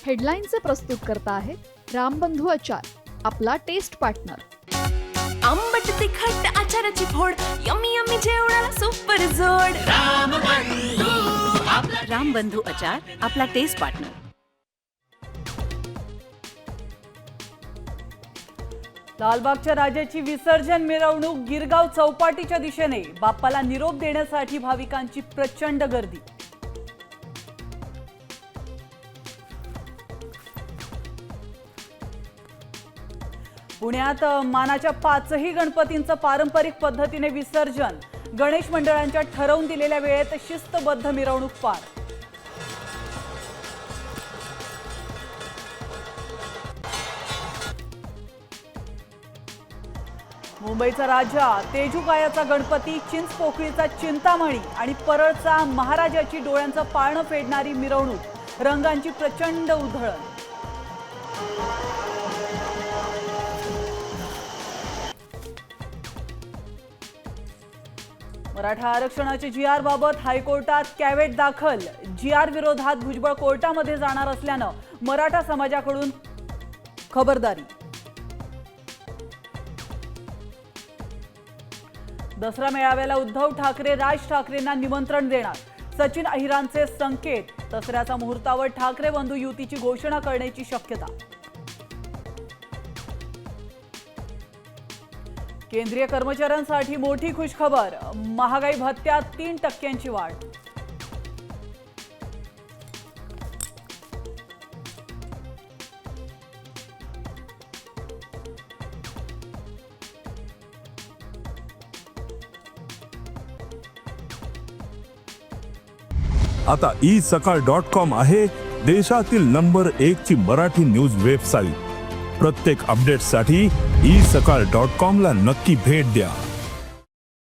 हेडलाईनचे प्रस्तुत करता आहेत रामबंधू आचार, आपला टेस्ट पार्टनर. आंबट तिखट आचाराची फोड, यम्मी यम्मी जेवणाला सुपर जोड. रामबंधू आचार, आपला टेस्ट पार्टनर. लालबागच्या राजाची विसर्जन मिरवणूक गिरगाव चौपाटीच्या दिशेने. बाप्पाला निरोप देण्यासाठी भाविकांची प्रचंड गर्दी. पुण्यात मानाच्या 5ही गणपतींचं पारंपरिक पद्धतीने विसर्जन. गणेश मंडळांच्या ठरवून दिलेल्या वेळेत शिस्तबद्ध मिरवणूक पार. मुंबईचा राजा, तेजूकायाचा गणपती, चिंचपोकळीचा चिंतामणी आणि परळचा महाराजाची डोळ्यांचं पाळणं फेडणारी मिरवणूक. रंगांची प्रचंड उधळण. मराठा आरक्षणाचे जी.आर. बाबत हायकोर्टात कॅव्हेट दाखल. जी.आर. विरोधात भुजबळ कोर्टामध्ये जाणार असल्यानं मराठा समाजाकडून खबरदारी. दसरा मेळाव्याला उद्धव ठाकरे राज ठाकरेंना निमंत्रण देणार. सचिन अहिरांचे संकेत. दसऱ्याचा मुहूर्तावर ठाकरे बंधू युतीची घोषणा करण्याची शक्यता. केंद्रीय कर्मचाऱ्यांसाठी मोठी खुशखबर. महागाई भत्त्यात 3% वाढ. आता isakal.com आहे देशातील नंबर 1 ची मराठी न्यूज वेबसाईट. प्रत्येक अपडेटसाठी isakal.com ला नक्की भेट द्या.